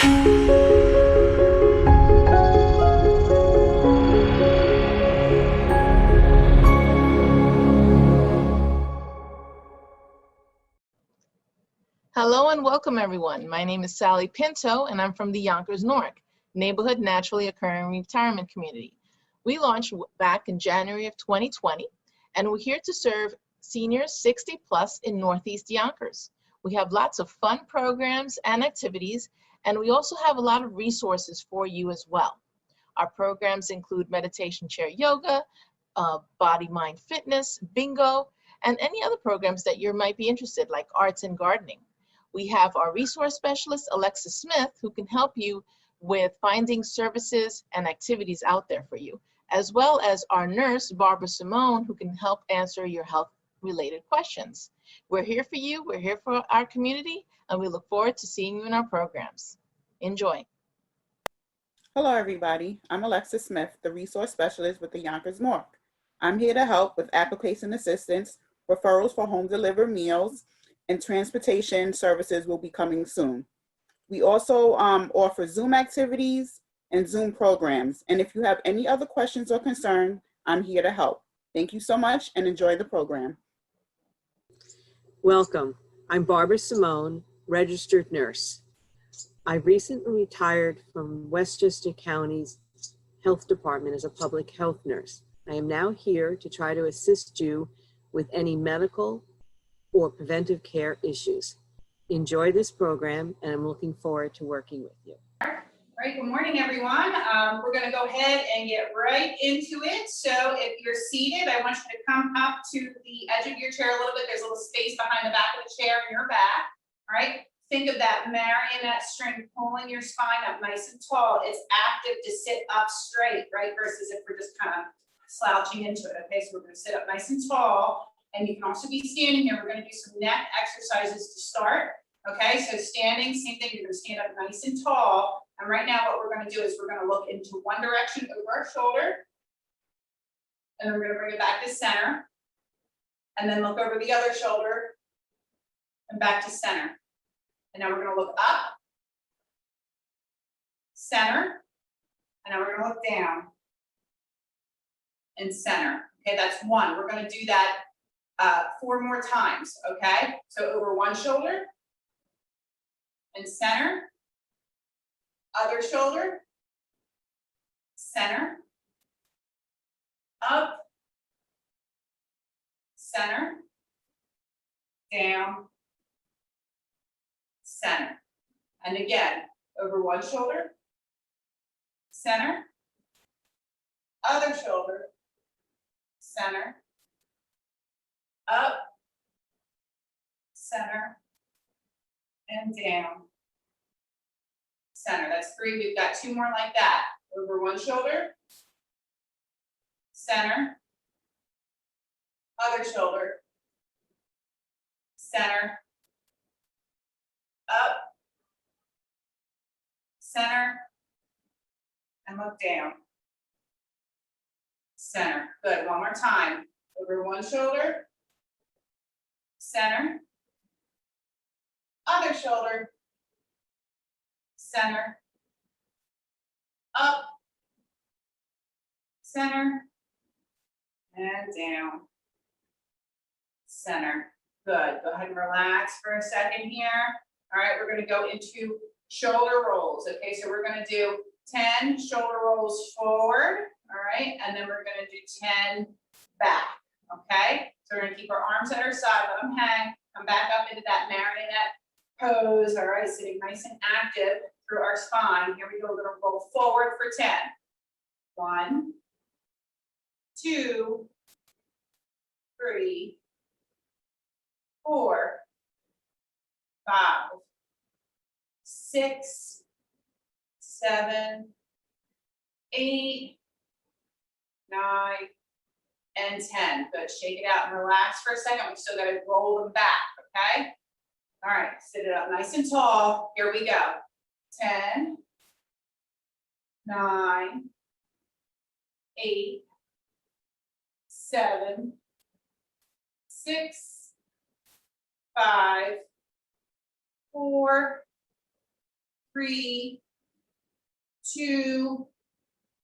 Hello and welcome everyone. My name is Sally Pinto and I'm from the Yonkers Newark Neighborhood Naturally Occurring Retirement Community. We launched back in January of 2020 and we're here to serve seniors 60 plus in Northeast Yonkers. We have lots of fun programs and activities, and we also have a lot of resources for you as well. Our programs include meditation chair yoga, body mind fitness, bingo, and any other programs that you might be interested, like arts and gardening. We have our resource specialist, Alexa Smith, who can help you with finding services and activities out there for you, as well as our nurse, Barbara Simone, who can help answer your health-related questions. We're here for you, we're here for our community, and we look forward to seeing you in our programs. Enjoy. Hello, everybody. I'm Alexa Smith, the resource specialist with the Yonkers Newark. I'm here to help with application assistance, referrals for home delivered meals, and transportation services will be coming soon. We also offer Zoom activities and Zoom programs. And if you have any other questions or concerns, I'm here to help. Thank you so much and enjoy the program. Welcome. I'm Barbara Simone, registered nurse. I recently retired from Westchester County's Health Department as a public health nurse. I am now here to try to assist you with any medical or preventive care issues. Enjoy this program, and I'm looking forward to working with you. All right, good morning, everyone. We're gonna go ahead and get right into it. So if you're seated, I want you to come up to the edge of your chair a little bit. There's a little space behind the back of the chair in your back, all right? Think of that marionette string pulling your spine up nice and tall. It's active to sit up straight, right? Versus if we're just kind of slouching into it, okay? So we're gonna sit up nice and tall. And you can also be standing here. We're going to do some neck exercises to start. Okay, so standing, same thing. You're going to stand up nice and tall. And right now what we're going to do is we're going to look into one direction over our shoulder. And then we're going to bring it back to center. And then look over the other shoulder and back to center. And now we're going to look up, center, and now we're going to look down and center. Okay, that's one. We're going to do that 4 more times, okay? So over one shoulder and center, other shoulder, center, up, center, down, center. And again, over one shoulder, center, other shoulder, center, up, center, and down, center. That's 3. We've got 2 more like that. Over one shoulder, center, other shoulder, center, up, center, and look down, center. Good. One more time. Over one shoulder, center, other shoulder, center, up, center, and down, center. Good. Go ahead and relax for a second here. All right, we're going to go into shoulder rolls. Okay, so we're going to do 10 shoulder rolls forward. All right, and then we're going to do 10 back. Okay, so we're going to keep our arms at our side, let them hang, come back up into that marionette pose. All right, sitting nice and active through our spine. Here we go. We're going to roll forward for 10. 1, 2, 3, 4, 5, 6, 7, 8, 9, and 10. Good. Shake it out and relax for a second. We still got to roll them back. Okay. All right. Sit it up nice and tall. Here we go. 10, 9, 8, 7, 6, 5, 4, 3, 2,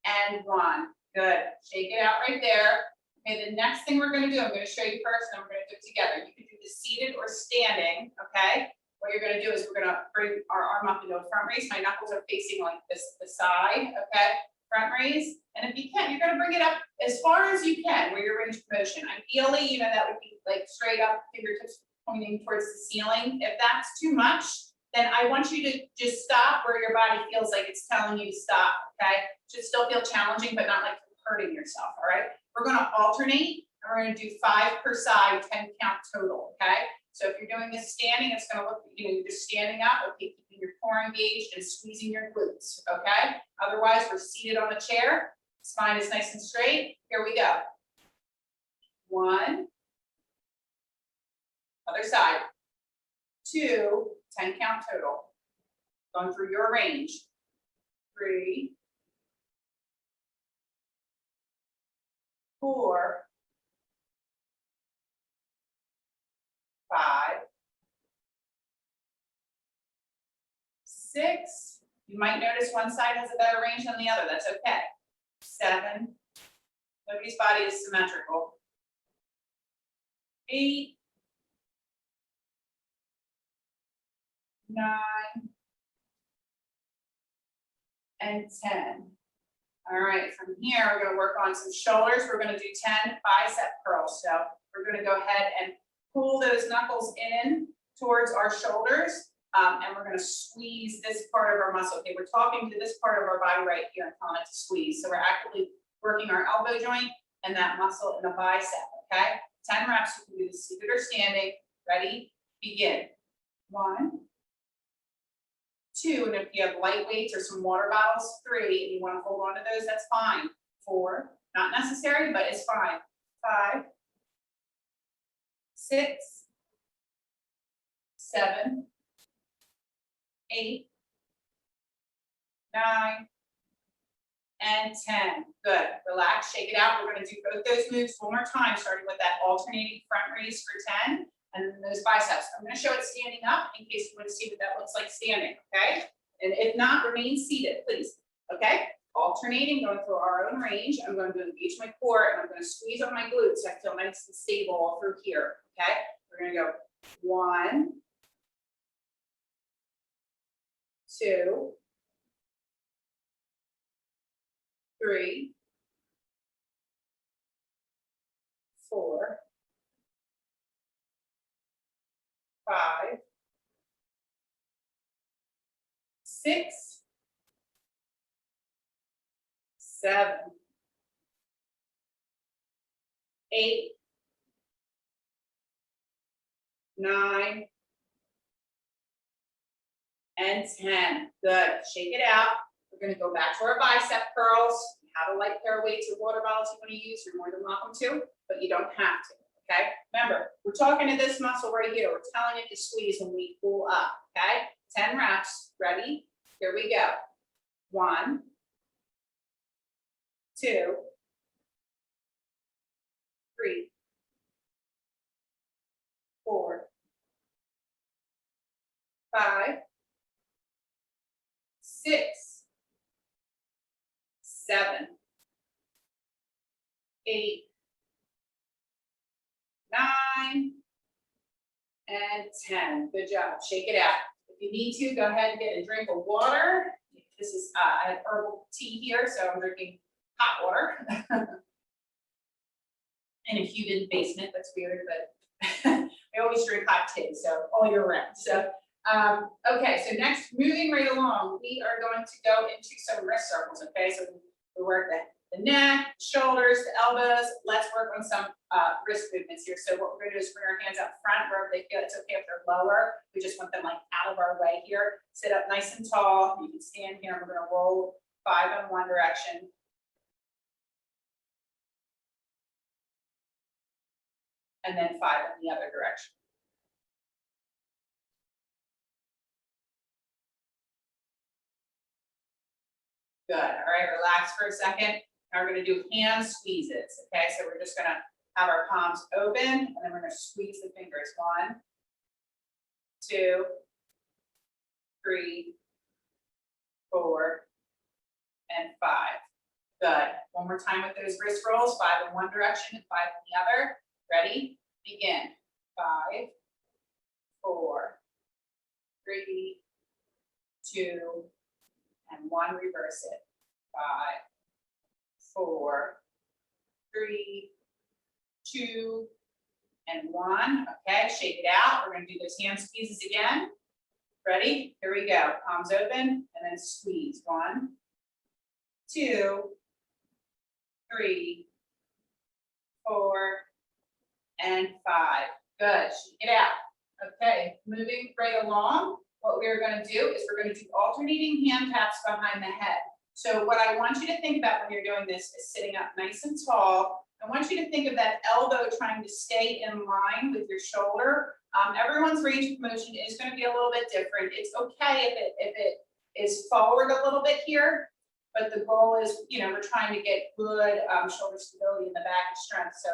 and 1. Good. Shake it out right there. Okay, the next thing we're going to do, I'm going to show you first, and then we're going to do it together. You can do this seated or standing, okay? What you're going to do is we're going to bring our arm up into a front raise. My knuckles are facing like this, the side, okay? Front raise. And if you can, you're going to bring it up as far as you can where your range of motion. Ideally, you know, that would be like straight up, fingertips pointing towards the ceiling. If that's too much, then I want you to just stop where your body feels like it's telling you to stop, okay? Should still feel challenging, but not like hurting yourself, all right? We're going to alternate, and we're going to do 5 per side, 10 count total, okay? So if you're doing this standing, it's going to look, you know, you're just standing up, okay, keeping your core engaged and squeezing your glutes, okay? Otherwise, we're seated on the chair. Spine is nice and straight. Here we go. 1. Other side. 2, 10 count total. Going through your range. 3, 4, 5, 6. You might notice one side has a better range than the other. That's okay. 7. Nobody's body is symmetrical. 8, 9, and 10. All right, from here, we're going to work on some shoulders. We're going to do 10 bicep curls. So we're going to go ahead and pull those knuckles in towards our shoulders. And we're going to squeeze this part of our muscle. Okay, we're talking to this part of our body right here and telling it to squeeze. So we're actively working our elbow joint and that muscle in the bicep, okay? 10 reps, you can do this seated or standing. Ready? Begin. 1, 2, and if you have light weights or some water bottles, 3, and you want to hold on to those, that's fine. 4, not necessary, but it's fine. 5, 6, 7, 8, 9, and 10. Good. Relax, shake it out. We're going to do both those moves one more time, starting with that alternating front raise for 10, and then those biceps. I'm going to show it standing up in case you want to see what that looks like standing, okay? And if not, remain seated, please. Okay? Alternating, going through our own range. I'm going to engage my core, and I'm going to squeeze on my glutes so I feel nice and stable all through here, okay? We're going to go 1, 2, 3, 4, 5, 6, 7, 8, 9, and 10. Good. Shake it out. We're going to go back to our bicep curls. If you have a light pair of weights or water bottles you want to use, you're more than welcome to, but you don't have to. Okay? Remember, we're talking to this muscle right here. We're telling it to squeeze when we pull up. Okay? 10 reps. Ready? Here we go. 1, 2, 3, 4, 5, 6, 7, 8, 9, and 10. Good job. Shake it out. If you need to, go ahead and get a drink of water. This is I have herbal tea here, so I'm drinking hot water. In a humid basement, that's weird, but I always drink hot tea, so all year round. So, okay, so next, moving right along, we are going to go into some wrist circles, okay? So we work the neck, shoulders, the elbows. Let's work on some wrist movements here. So what we're gonna do is bring our hands up front wherever they feel. It's okay if they're lower. We just want them like out of our way here. Sit up nice and tall. You can stand here. We're gonna roll 5 in one direction. And then 5 in the other direction. Good. All right, relax for a second. Now we're going to do hand squeezes. Okay, so we're just going to have our palms open, and then we're going to squeeze the fingers. 1, 2, 3, 4, and 5. Good. One more time with those wrist rolls, 5 in one direction and 5 in the other. Ready? Begin. 5, 4, 3, 2, and 1. Reverse it. 5, 4, 3, 2, and 1. Okay, shake it out. We're going to do those hand squeezes again. Ready? Here we go. Palms open and then squeeze. 1, 2, 3, 4, and 5. Good. Shake it out. Okay, moving right along. What we're going to do is we're going to do alternating hand taps behind the head. So what I want you to think about when you're doing this is sitting up nice and tall. I want you to think of that elbow trying to stay in line with your shoulder. Everyone's range of motion is going to be a little bit different. It's okay if it is forward a little bit here, but the goal is, we're trying to get good shoulder stability in the back and strength. So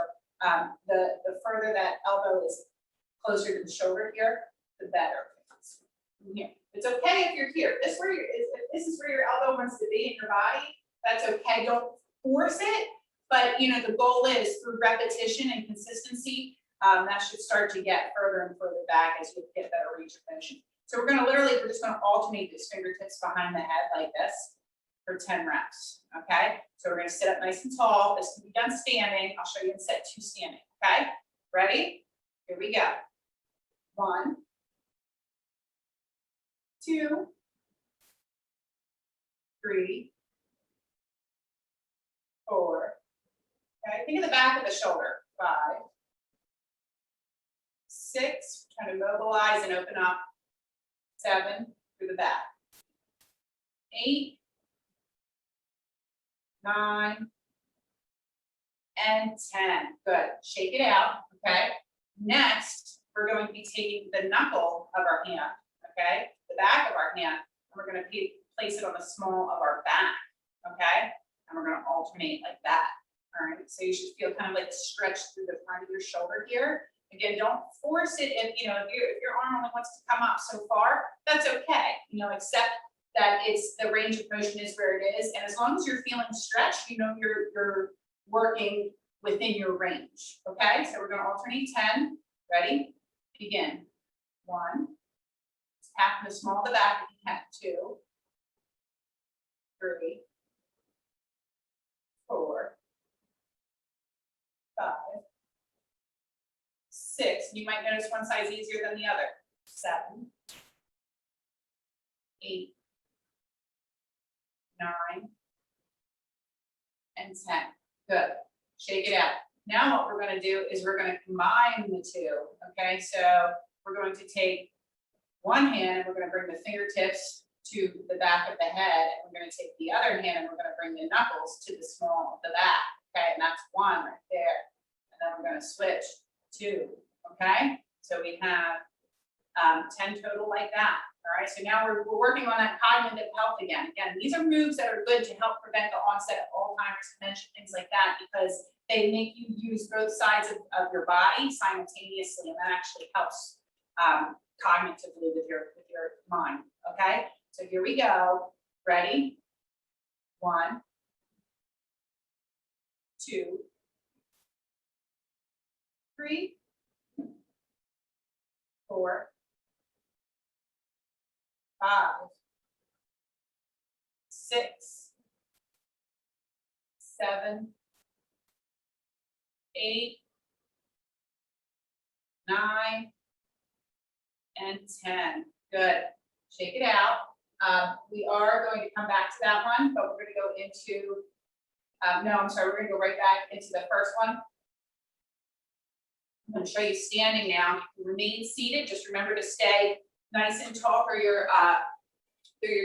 the further that elbow is closer to the shoulder here, the better. Here. It's okay if you're here. If this is where your elbow wants to be in your body, that's okay. Don't force it, but the goal is through repetition and consistency, that should start to get further and further back as you get better range of motion. So we're just going to alternate those fingertips behind the head like this for 10 reps. Okay. So we're going to sit up nice and tall. This can be done standing. I'll show you in set 2 standing. Okay. Ready? Here we go. 1, 2, 3, 4. Okay, think of the back of the shoulder. 5, 6. Trying to mobilize and open up. 7 through the back. 8, 9, and 10. Good. Shake it out. Okay. Next, we're going to be taking the knuckle of our hand. Okay, the back of our hand, and we're going to place it on the small of our back. Okay, and we're going to alternate like that. All right, so you should feel kind of like a stretch through the front of your shoulder here. Again, don't force it. If your arm only wants to come up so far, that's okay. Accept that it's the range of motion is where it is, and as long as you're feeling stretched, you're working within your range. Okay, so we're going to alternate 10. Ready? Begin. 1. Tap the small of the back if you can. 2, 3, 4, 5, 6. You might notice one size easier than the other. 7, 8, 9, and 10. Good. Shake it out. Now what we're going to do is we're going to combine the two. Okay, so we're going to take one hand and we're going to bring the fingertips to the back of the head. And we're going to take the other hand and we're going to bring the knuckles to the small of the back. Okay, and that's 1 right there. And then we're going to switch 2. Okay, so we have 10 total like that. All right, so now we're working on that cognitive health again. Again, these are moves that are good to help prevent the onset of Alzheimer's, dementia, things like that, because they make you use both sides of your body simultaneously, and that actually helps cognitively with your mind. Okay, so here we go. Ready? 1, 2, 3, 4, 5, 6, 7, 8, 9, and 10. Good. Shake it out. We are going to come back to that one, but we're going to go into, we're going to go right back into the first one. I'm going to show you standing now. You can remain seated. Just remember to stay nice and tall for your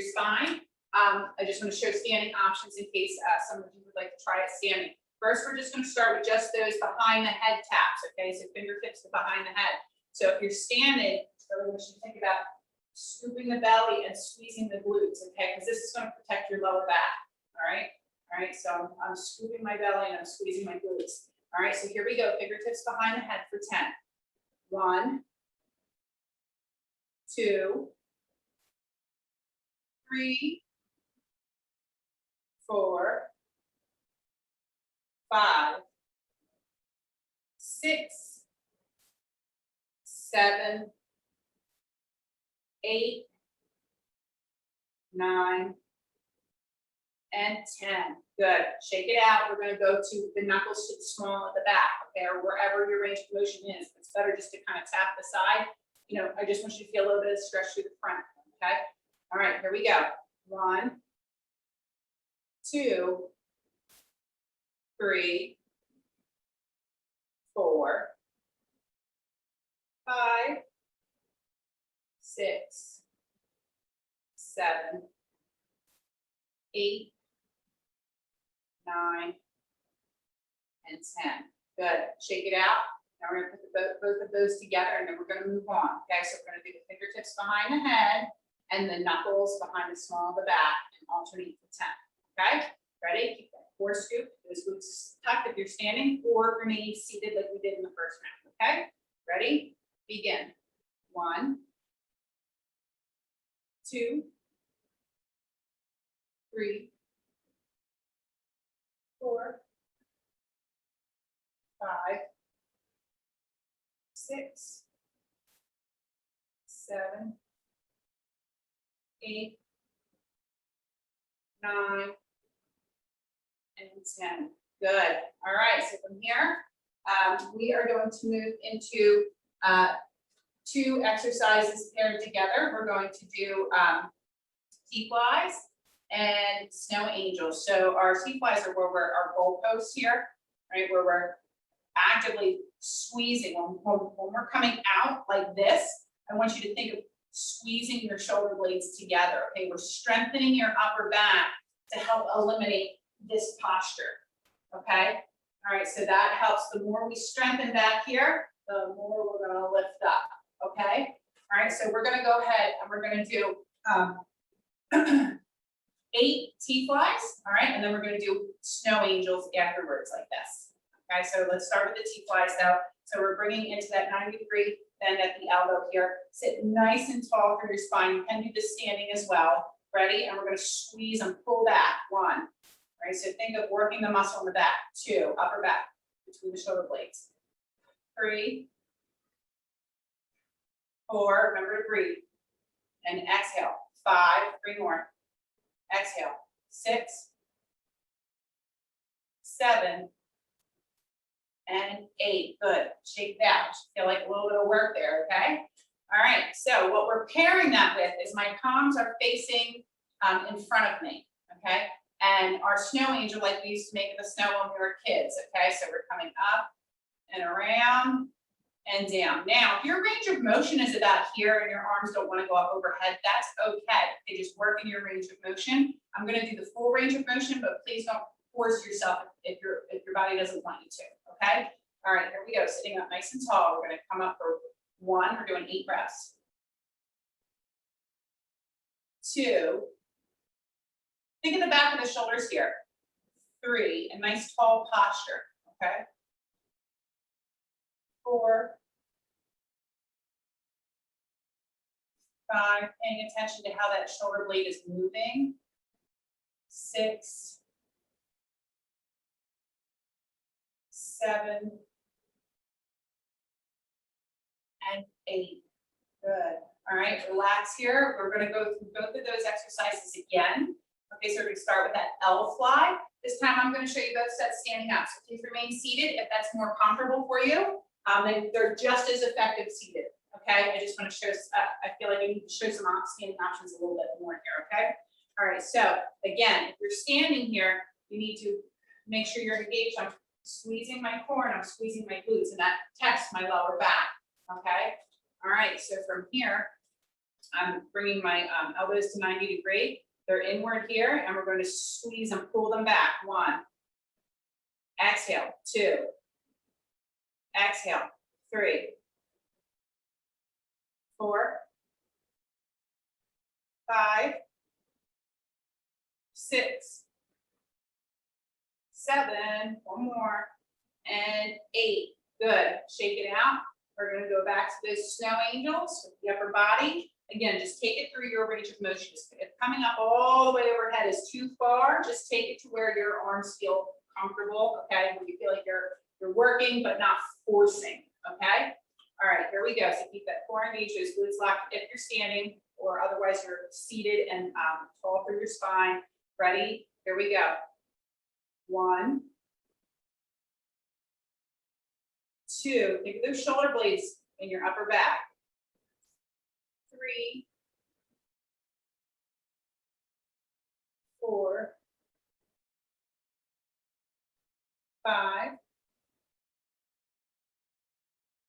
spine. I just want to show standing options in case some of you would like to try it standing. First, we're just going to start with just those behind the head taps. Okay, so fingertips to behind the head. So if you're standing, really what you think about scooping the belly and squeezing the glutes. Okay, because this is going to protect your lower back. All right. So I'm scooping my belly and I'm squeezing my glutes. All right, so here we go. Fingertips behind the head for 10. 1, 2, 3, 4, 5, 6, 7, 8, 9, and 10. Good. Shake it out. We're going to go to the knuckles to the small at the back, okay, or wherever your range of motion is. It's better just to kind of tap the side. You know, I just want you to feel a little bit of stretch through the front, okay? All right, here we go. 1, 2, 3, 4, 5, 6, 7, 8, 9, and 10. Good. Shake it out. Now we're going to put both of those together, and then we're going to move on. Okay, so we're going to do the fingertips behind the head and the knuckles behind the small of the back and alternate for 10. Okay, ready? Keep that core scoop. Those glutes tucked if you're standing, or remain seated like we did in the first round. Okay, ready? Begin. 1, 2, 3, 4, 5, 6, 7, 8, 9, and 10. Good. All right. So from here, we are going to move into 2 exercises paired together. We're going to do T-flies and snow angels. So our T-flies are where we're our goalposts here, right? Where we're actively squeezing. When we're coming out like this, I want you to think of squeezing your shoulder blades together. Okay, we're strengthening your upper back to help eliminate this posture. Okay, all right, so that helps. The more we strengthen back here, the more we're going to lift up. Okay, all right, so we're going to go ahead and we're going to do 8 T-flies, all right, and then we're going to do snow angels afterwards like this. Okay, so let's start with the T-flies though. So we're bringing into that 90-degree bend at the elbow here. Sit nice and tall for your spine. You can do this standing as well. Ready? And we're going to squeeze and pull back. 1. Right, so think of working the muscle in the back. 2, upper back between the shoulder blades. 3, 4, remember to breathe. And exhale. 5, 3 more. Exhale. 6, 7, and 8. Good. Shake that. Feel like a little bit of work there, okay? All right, so what we're pairing that with is my palms are facing in front of me, okay? And our snow angel, like we used to make in the snow when we were kids, okay? So we're coming up and around and down. Now, if your range of motion is about here and your arms don't want to go up overhead, that's okay. They just work in your range of motion. I'm going to do the full range of motion, but please don't force yourself if your body doesn't want you to, okay? All right, here we go. Sitting up nice and tall. We're going to come up for 1. We're doing 8 breaths. 2. Think of the back of the shoulders here. 3, a nice tall posture, okay? 4, 5, paying attention to how that shoulder blade is moving. 6, 7, and 8. Good. All right, relax here. We're going to go through both of those exercises again. Okay, so we're going to start with that L fly. This time I'm going to show you both sets standing up. So please remain seated if that's more comfortable for you. They're just as effective seated. Okay, I just want to show, I feel like I need to show some standing options a little bit more here. Okay, all right, so again, if you're standing here, you need to make sure you're engaged. I'm squeezing my core and I'm squeezing my glutes, and that tests my lower back. Okay, all right, so from here, I'm bringing my elbows to 90 degree. They're inward here, and we're going to squeeze and pull them back. 1. Exhale. 2. Exhale. 3. 4. 5. 6. 7. 1 more. And 8. Good. Shake it out. We're going to go back to those snow angels with the upper body. Again, just take it through your range of motion. If coming up all the way overhead is too far, just take it to where your arms feel comfortable, okay? Where you feel like you're working but not forcing, okay? All right, here we go. So keep that core engaged, glutes locked if you're standing, or otherwise you're seated and tall through your spine. Ready? Here we go. 1, 2. Think of those shoulder blades in your upper back. 3, 4, 5,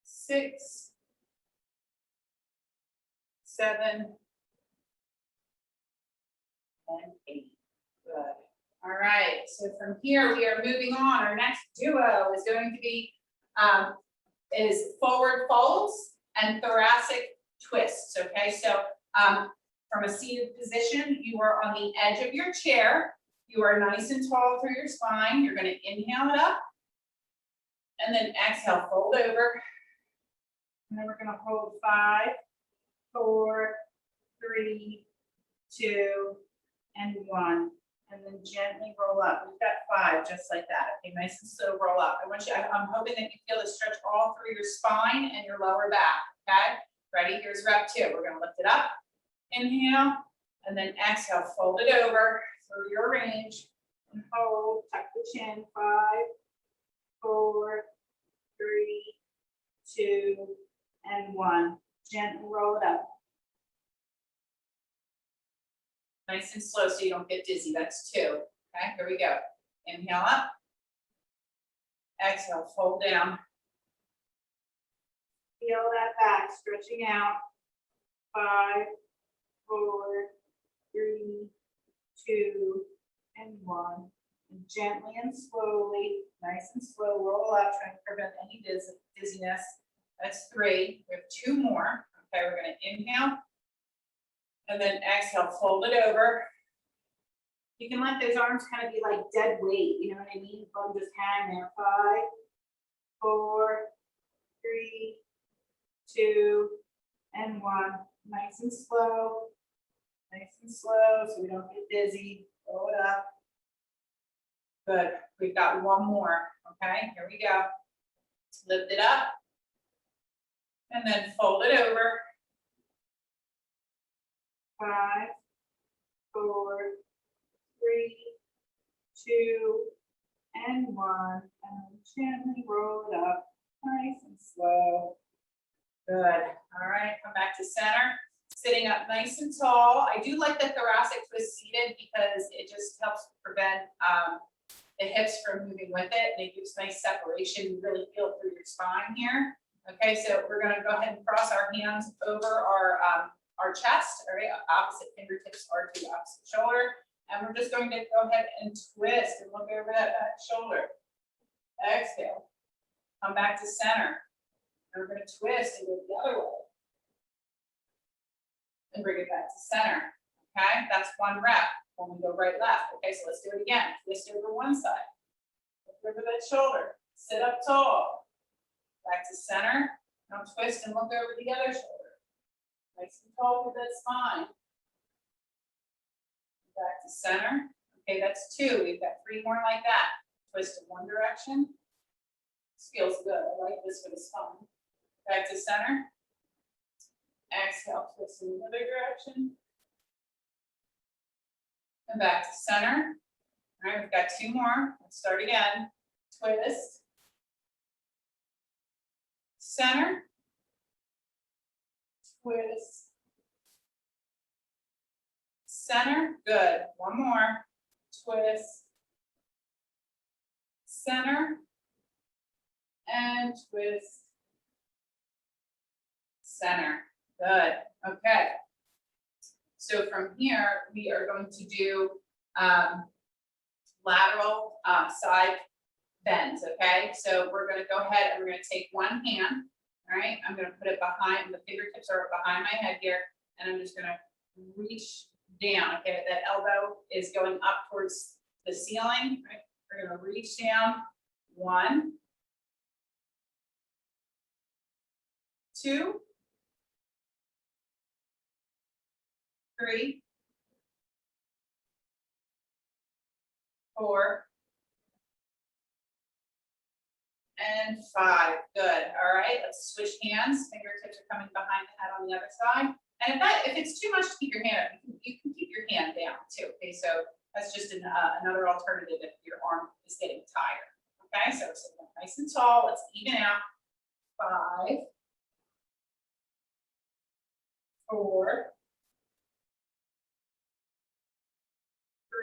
6, 7, and 8. Good. All right. So from here we are moving on. Our next duo is going to be is forward folds and thoracic twists. Okay. So from a seated position, you are on the edge of your chair. You are nice and tall through your spine. You're going to inhale it up, and then exhale, fold over. And then we're going to hold 5, 4, 3, 2, and 1. And then gently roll up. We've got 5, just like that. Okay, nice and slow roll up. I'm hoping that you feel the stretch all through your spine and your lower back. Okay, ready? Here's rep 2. We're going to lift it up. Inhale, and then exhale, fold it over through your range and hold, tuck the chin, 5, 4, 3, 2, and 1. Gently roll it up. Nice and slow so you don't get dizzy. That's 2. Okay, here we go. Inhale up. Exhale, fold down. Feel that back stretching out. 5, 4, 3, 2, and 1. And gently and slowly, nice and slow, roll up, trying to prevent any dizziness. That's 3. We have 2 more. Okay, we're going to inhale. And then exhale, fold it over. You can let those arms kind of be like dead weight, you know what I mean? Let them just hang there. 5, 4, 3, 2, and 1. Nice and slow. Nice and slow so we don't get dizzy. Roll it up. Good. We've got 1 more. Okay, here we go. Lift it up. And then fold it over. 5, 4, 3, 2, and 1. And gently roll it up. Nice and slow. Good. All right, come back to center. Sitting up nice and tall. I do like the thoracic twist seated because it just helps prevent the hips from moving with it, and it gives nice separation. You really feel it through your spine here. Okay, so we're going to go ahead and cross our hands over our chest. All right, opposite fingertips are to the opposite shoulder, and we're just going to go ahead and twist and look over that shoulder. Exhale. Come back to center. And we're going to twist and go the other way. And bring it back to center. Okay, that's 1 rep. When we go right, left. Okay, so let's do it again. Twist over one side. Look over that shoulder. Sit up tall. Back to center. Now twist and look over the other shoulder. Nice and tall through that spine. Back to center. Okay, that's 2. We've got 3 more like that. Twist in one direction. This feels good. I like this for the spine. Back to center. Exhale, twist in the other direction. And back to center. All right, we've got 2 more. Let's start again. Twist. Center. Twist. Center. Good. 1 more. Twist. Center. And twist. Center. Good. Okay. So from here, we are going to do lateral side bends, okay? So we're going to go ahead and we're going to take one hand, all right? I'm going to put it behind, the fingertips are behind my head here, and I'm just going to reach down, okay? That elbow is going up towards the ceiling, right? We're going to reach down, 1, 2, 3, 4, and 5. Good. All right, let's switch hands. Fingertips are coming behind the head on the other side. And if it's too much to keep your hand up, you can keep your hand down too. Okay, so that's just another alternative if your arm is getting tired. Okay, so sit up nice and tall. Let's even out. 5, 4,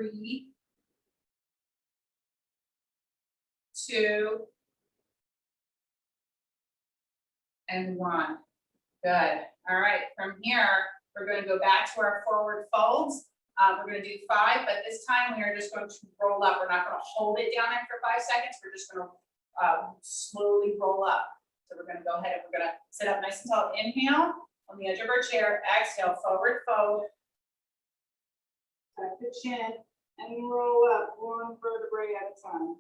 3, 2, and 1. Good. All right. From here, we're going to go back to our forward folds. We're going to do 5, but this time we are just going to roll up. We're not going to hold it down there for 5 seconds. We're just going to slowly roll up. So we're going to go ahead and we're going to sit up nice and tall. Inhale on the edge of our chair. Exhale, forward fold. Tuck the chin and roll up 1 vertebrae at a time.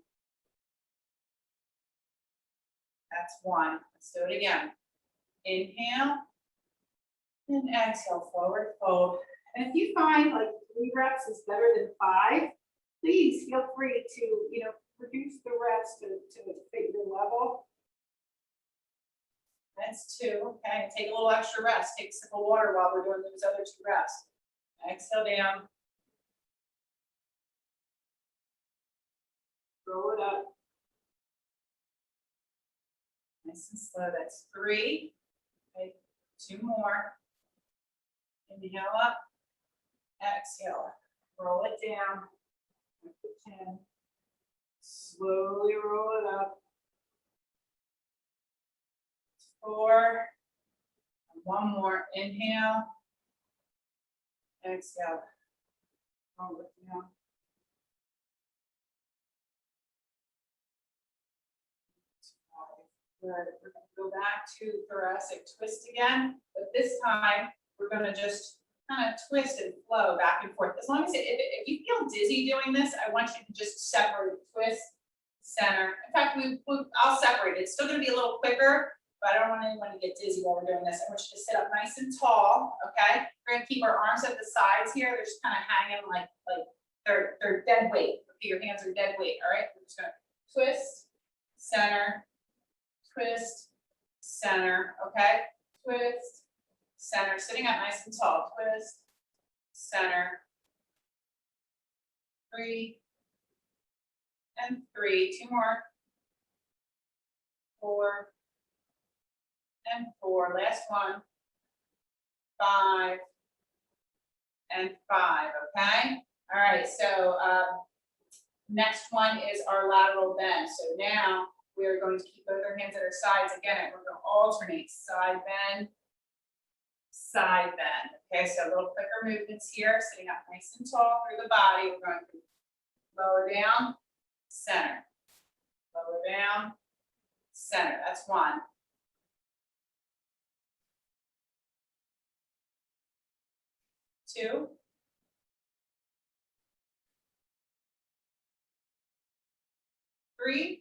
That's 1. Let's do it again. Inhale and exhale, forward fold. And if you find like 3 reps is better than 5, please feel free to, reduce the reps to fit your level. That's 2. Okay, take a little extra rest. Take a sip of water while we're doing those other 2 reps. Exhale down. Roll it up. Nice and slow. That's 3. Okay, 2 more. Inhale up. Exhale. Roll it down. 10. Slowly roll it up. 4. 1 more. Inhale. Exhale. Roll it down. Good. We're going to go back to thoracic twist again, but this time we're going to just kind of twist and flow back and forth. As long as if you feel dizzy doing this, I want you to just separate, twist, center. In fact, I'll separate it. It's still going to be a little quicker, but I don't want anyone to get dizzy while we're doing this. I want you to sit up nice and tall. Okay, we're going to keep our arms at the sides here. They're just kind of hanging like they're dead weight. Okay, your hands are dead weight. All right, we're just going to twist, center. Twist, center, okay? Twist, center, sitting up nice and tall. Twist, center, 3, and 3. 2 more. 4, and 4. Last one. 5, and 5, okay? All right, so next one is our lateral bend. So now, we are going to keep both our hands at our sides again, and we're going to alternate side bend, side bend. Okay, so a little quicker movements here, sitting up nice and tall through the body. We're going to lower down, center, lower down, center. That's 1. 2. 3.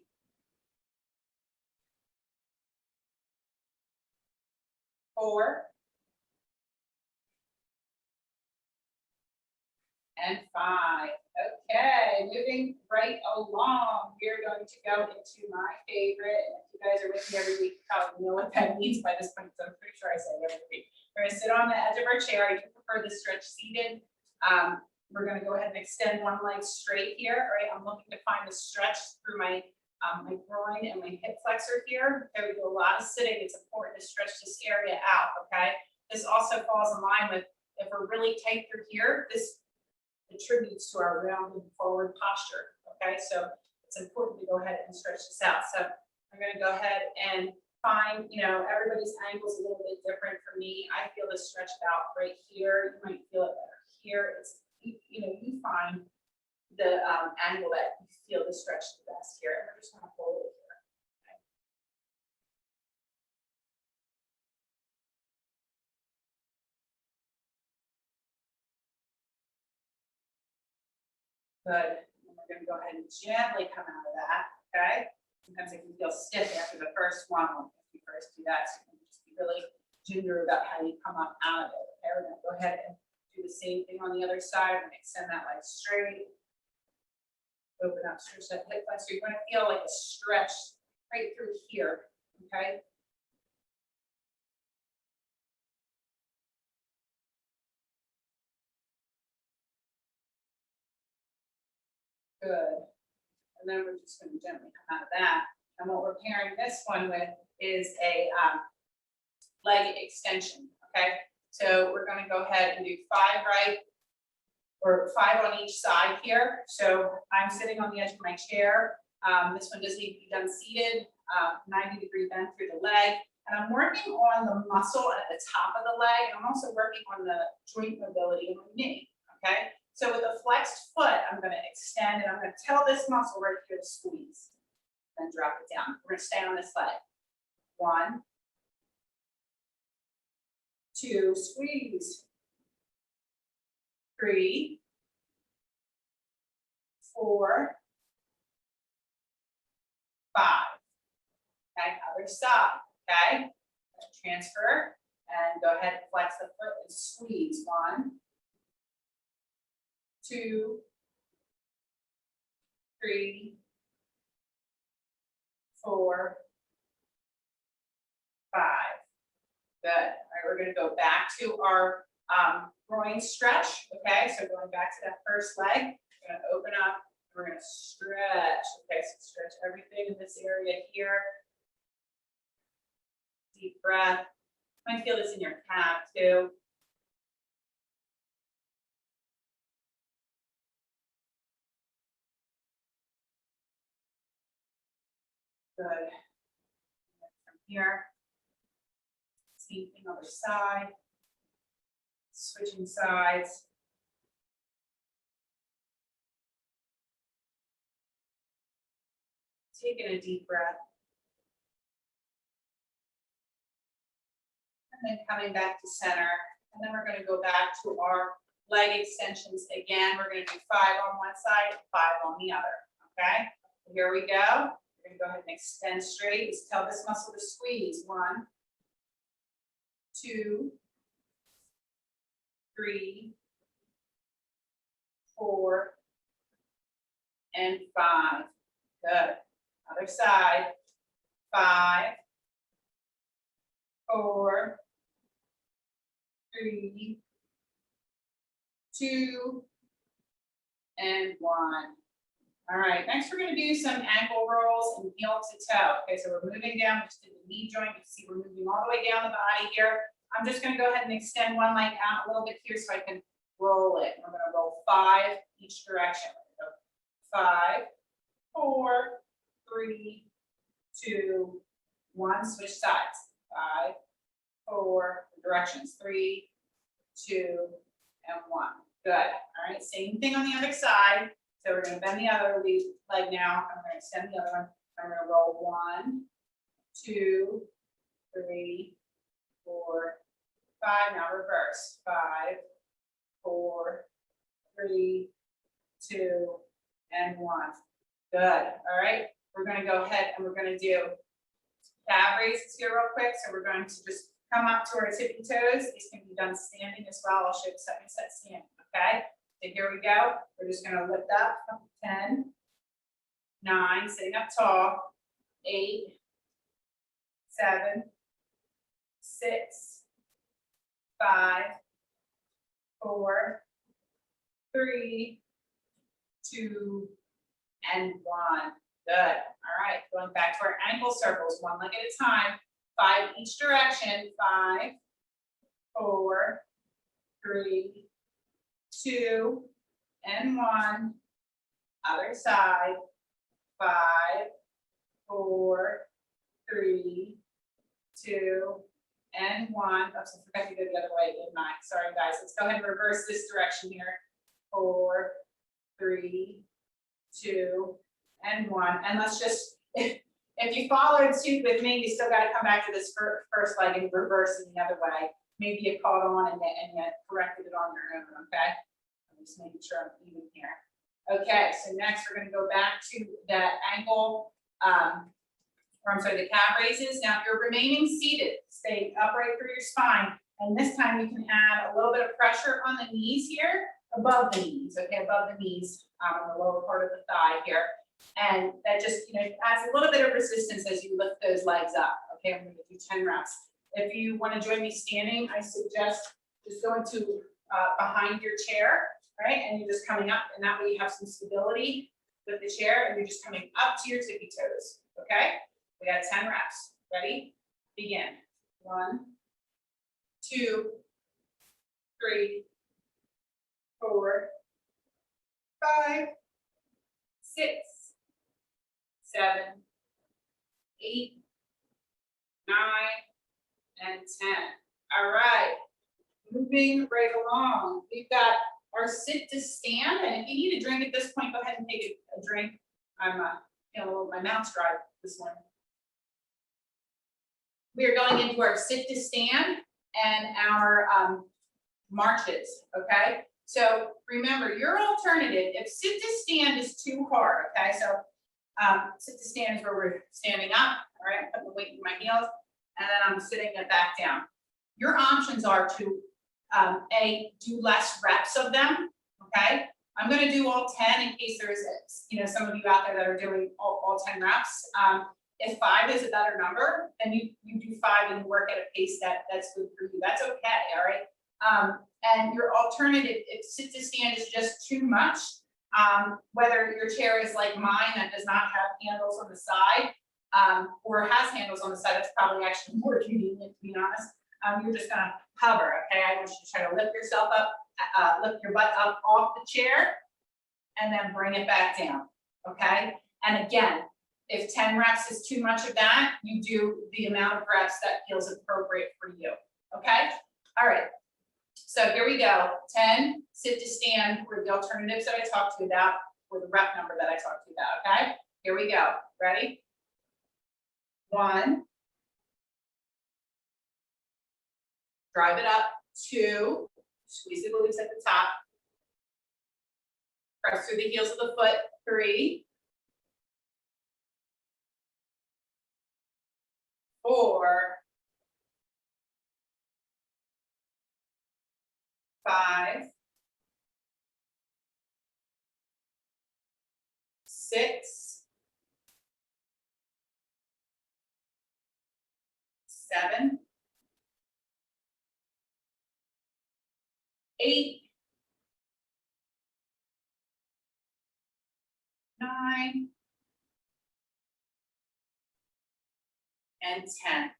4, and 5. Okay, moving right along, we're going to go into my favorite. And if you guys are with me every week, you probably know what that means by this point, so I'm pretty sure I say it every week. We're going to sit on the edge of our chair. I do prefer the stretch seated. We're going to go ahead and extend one leg straight here. All right, I'm looking to find the stretch through my groin and my hip flexor here. Okay, we do a lot of sitting. It's important to stretch this area out, okay? This also falls in line with, if we're really tight through here, this contributes to our rounded forward posture, okay? So it's important to go ahead and stretch this out. So I'm gonna go ahead and find, everybody's angle is a little bit different. For me, I feel this stretched out right here. You might feel it better here. It's, you find the angle that you feel the stretch the best here. And we're just gonna hold it here. Okay. Good. And we're gonna go ahead and gently come out of that. Okay. Sometimes it can feel stiff after the first one. If you first do that, so you can just be really ginger about how you come up out of it. Okay, we're gonna go ahead and Do the same thing on the other side. I'm gonna extend that leg straight. Open up, stretch that hip flexor. You're gonna feel like a stretch right through here, okay? Good. And then we're just gonna gently come out of that. And what we're pairing this one with is a leg extension, okay? So we're gonna go ahead and do 5 right, or 5 on each side here. So I'm sitting on the edge of my chair. This one doesn't need to be done seated, 90-degree bend through the leg. And I'm working on the muscle at the top of the leg. I'm also working on the joint mobility of my knee, okay? So with a flexed foot, I'm gonna extend and I'm gonna tell this muscle right here to squeeze. Then drop it down. We're gonna stay on this leg. 1, 2, squeeze. 3, 4, 5. Okay, other side. Okay, transfer and go ahead and flex the foot and squeeze. 1, 2, 3, 4, 5. Good. All right, we're going to go back to our groin stretch. Okay, so going back to that first leg, we're going to open up. We're going to stretch. Okay, so stretch everything in this area here. Deep breath. You might feel this in your calf too. Good. From here. Same thing other side. Switching sides. Taking a deep breath. And then coming back to center. And then we're going to go back to our leg extensions again. We're going to do 5 on one side, 5 on the other. Okay, here we go. We're going to go ahead and extend straight. Just tell this muscle to squeeze. 1, 2, 3, 4, and 5. Good. Other side. 5, 4, 3, 2, and 1. All right, next we're going to do some ankle rolls and heel to toe. Okay, so we're moving down just to the knee joint. You see we're moving all the way down the body here. I'm just going to go ahead and extend one leg out a little bit here so I can roll it. We're going to roll 5 each direction. 5, 4, 3, 2, 1. Switch sides. 5, 4, directions. 3, 2, and 1. Good. All right, same thing on the other side. So we're going to bend the other leg now. I'm going to extend the other one. I'm going to roll 1, 2, 3, 4, 5. Now reverse. 5, 4, 3, 2, and 1. Good. All right. We're going to go ahead and we're going to do calf raises here real quick. So we're going to just come up to our tippy toes. These can be done standing as well. I'll show you second set standing. Okay. So here we go. We're just going to lift up. 10, 9, sitting up tall. 8, 7, 6, 5, 4, 3, 2, and 1. Good. All right. Going back to our ankle circles, one leg at a time. 5 each direction. 5, 4, 3, 2, and 1. Other side. 5, 4, 3, 2, and 1. Oops, I forgot to go the other way, didn't I? Sorry, guys. Let's go ahead and reverse this direction here. 4, 3, 2, and 1. And let's just, if you followed suit with me, you still got to come back to this first leg and reverse in the other way. Maybe you caught on and you corrected it on your own, okay? I'm just making sure I'm even here. Okay, so next we're going to go back to that ankle, or I'm sorry, the calf raises. Now, if you're remaining seated, stay upright through your spine. And this time you can have a little bit of pressure on the knees here, above the knees, okay, above the knees, on the lower part of the thigh here. And that just, adds a little bit of resistance as you lift those legs up. Okay, I'm gonna do 10 reps. If you wanna join me standing, I suggest just going to behind your chair, right? And you're just coming up, and that way you have some stability with the chair, and you're just coming up to your tippy toes, okay? We got 10 reps. Ready? Begin. 1, 2, 3, 4, 5, 6, 7, 8, 9, and 10. All right. Moving right along. We've got our sit to stand, and if you need a drink at this point, go ahead and take a drink. I'm my mouth's dry this morning. We are going into our sit to stand and our marches, okay? So remember, your alternative, if sit to stand is too hard, okay? So sit to stand is where we're standing up, all right? Put the weight in my heels, and then I'm sitting it back down. Your options are to do less reps of them, okay? I'm gonna do all 10 in case there is, some of you out there that are doing all 10 reps. If 5 is a better number, then you do 5 and work at a pace that's good for you. That's okay, all right? And your alternative, if sit to stand is just too much, whether your chair is like mine that does not have handles on the side, or has handles on the side, that's probably actually more convenient, to be honest. You're just gonna hover, okay? I want you to try to lift yourself up, lift your butt up off the chair, and then bring it back down, okay? And again, if 10 reps is too much of that, you do the amount of reps that feels appropriate for you, okay? All right, so here we go. 10, sit to stand were the alternatives that I talked to you about, or the rep number that I talked to you about, okay? Here we go, ready? 1, drive it up. 2, squeeze the glutes at the top. Press through the heels of the foot. 3, 4, 5, 6, 7, 8, 9, and 10.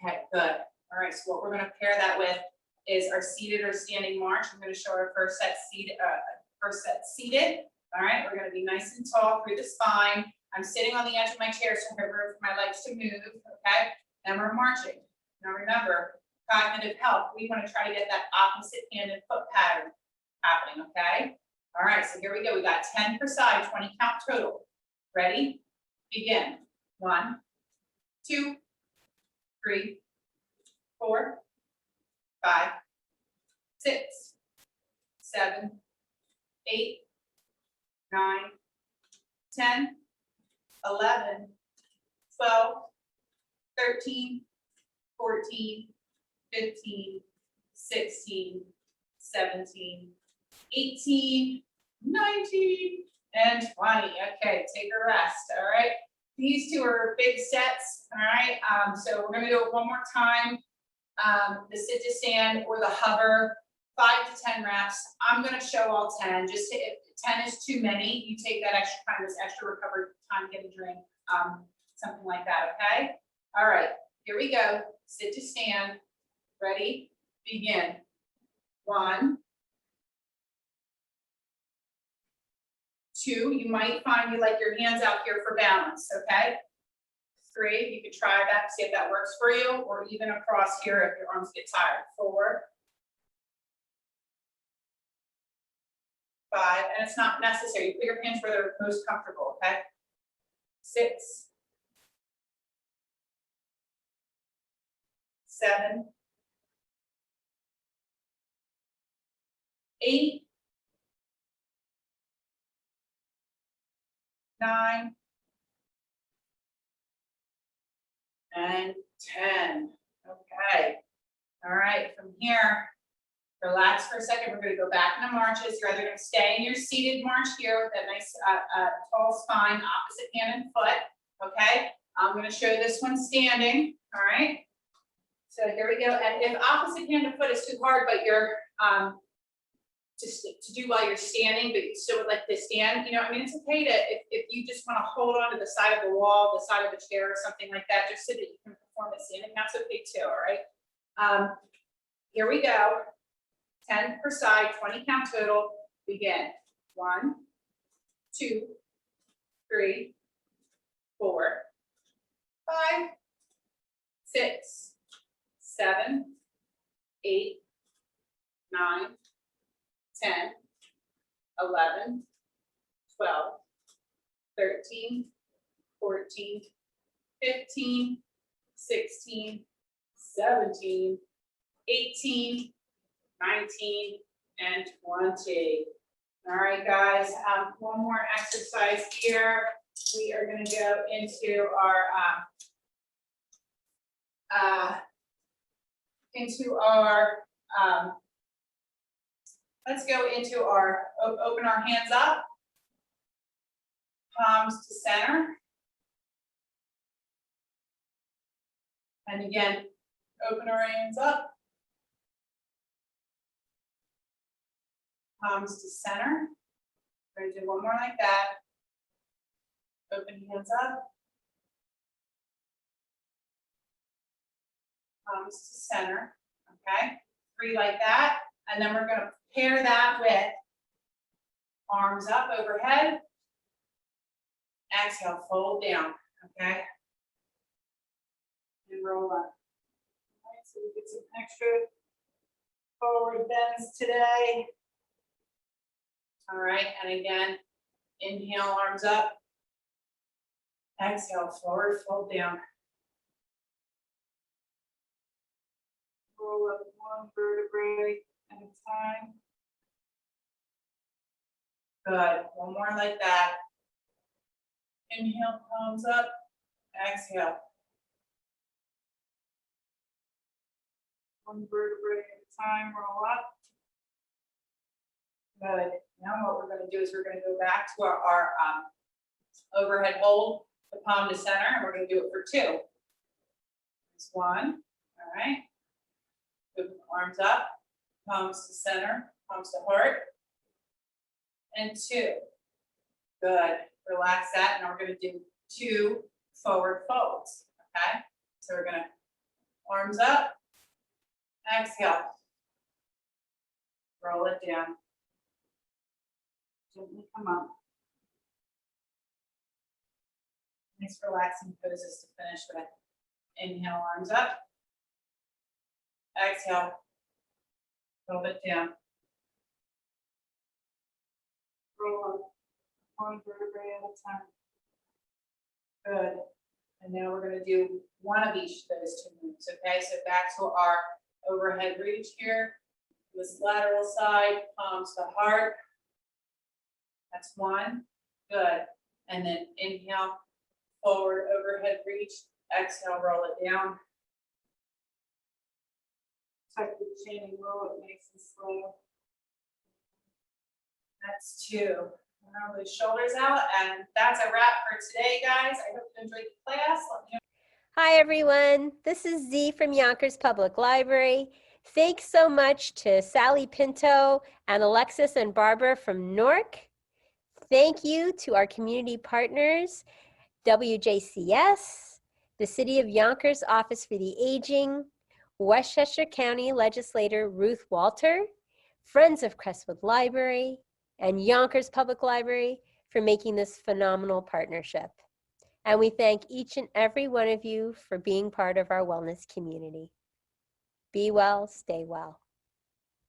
Okay, good. All right, so what we're going to pair that with is our seated or standing march. I'm going to show our first set seated. All right, we're going to be nice and tall through the spine. I'm sitting on the edge of my chair, so I have room for my legs to move. Okay, and we're marching. Now remember, cognitive health. We want to try to get that opposite hand and foot pattern happening. Okay. All right, so here we go. We got 10 per side, 20 count total. Ready? Begin. 1, 2, 3, 4, 5, 6, 7, 8, 9, 10, 11, 12, 13, 14, 15, 16, 17, 18, 19, and 20. Okay, take a rest. All right. These 2 are big sets. All right. So we're going to do it one more time. The sit to stand or the hover, 5 to 10 reps. I'm going to show all 10. Just if 10 is too many, you take that extra time, this extra recovery time, get a drink, something like that. Okay. All right. Here we go. Sit to stand. Ready? Begin. 1, 2, you might find you like your hands out here for balance, okay? 3, you could try that, see if that works for you, or even across here if your arms get tired. 4, 5, and it's not necessary. You put your hands where they're most comfortable, okay? 6, 7, 8, 9, and 10. Okay. All right, from here, relax for a second. We're gonna go back into marches. You're either gonna stay in your seated march here with that nice tall spine, opposite hand and foot, okay? I'm gonna show this one standing, all right? So here we go, and if opposite hand and foot is too hard, but you're, to do while you're standing, but you still would like to stand, you know, I mean, it's okay to, if you just wanna hold on to the side of the wall, the side of a chair or something like that, just so that you can perform it standing, that's okay too, all right? Here we go. 10 per side, 20 count total, begin. 1, 2, 3, 4, 5, 6, 7, 8, 9, 10, 11, 12, 13, 14, 15, 16, 17, 18, 19, and 20. All right, guys, one more exercise here. We are gonna go into let's go into our, open our hands up, palms to center. And again, open our hands up. Palms to center. We're gonna do one more like that. Open hands up. Palms to center, okay? 3 like that. And then we're gonna pair that with arms up overhead. Exhale, fold down, okay? And roll up. All right, so we get some extra forward bends today. All right, and again, inhale, arms up. Exhale, forward, fold down. Roll up 1 vertebrae at a time. Good, one more like that. Inhale, palms up. Exhale. 1 vertebrae at a time, roll up. Good. Now what we're going to do is we're going to go back to our overhead hold, the palm to center, and we're going to do it for 2. There's 1. All right. Open the arms up, palms to center, palms to heart. And 2. Good. Relax that, and we're going to do 2 forward folds. Okay. So we're going to arms up, exhale, roll it down. Gently come up. Nice relaxing poses to finish with. Inhale, arms up. Exhale, roll it down. Roll up 1 vertebrae at a time. Good. And now we're going to do one of each of those 2 moves. Okay, so back to our overhead reach here. This lateral side, palms to heart. That's 1. Good. And then inhale, forward overhead reach. Exhale, roll it down. Tuck the chin and roll it nice and slow. That's 2. Roll the shoulders out, and that's a wrap for today, guys. I hope you enjoyed the class. Let me know. Hi, everyone. This is Z from Yonkers Public Library. Thanks so much to Sally Pinto and Alexis and Barbara from Newark. Thank you to our community partners, WJCS, the City of Yonkers Office for the Aging, Westchester County Legislator Ruth Walter, Friends of Crestwood Library, and Yonkers Public Library for making this phenomenal partnership. And we thank each and every one of you for being part of our wellness community. Be well, stay well.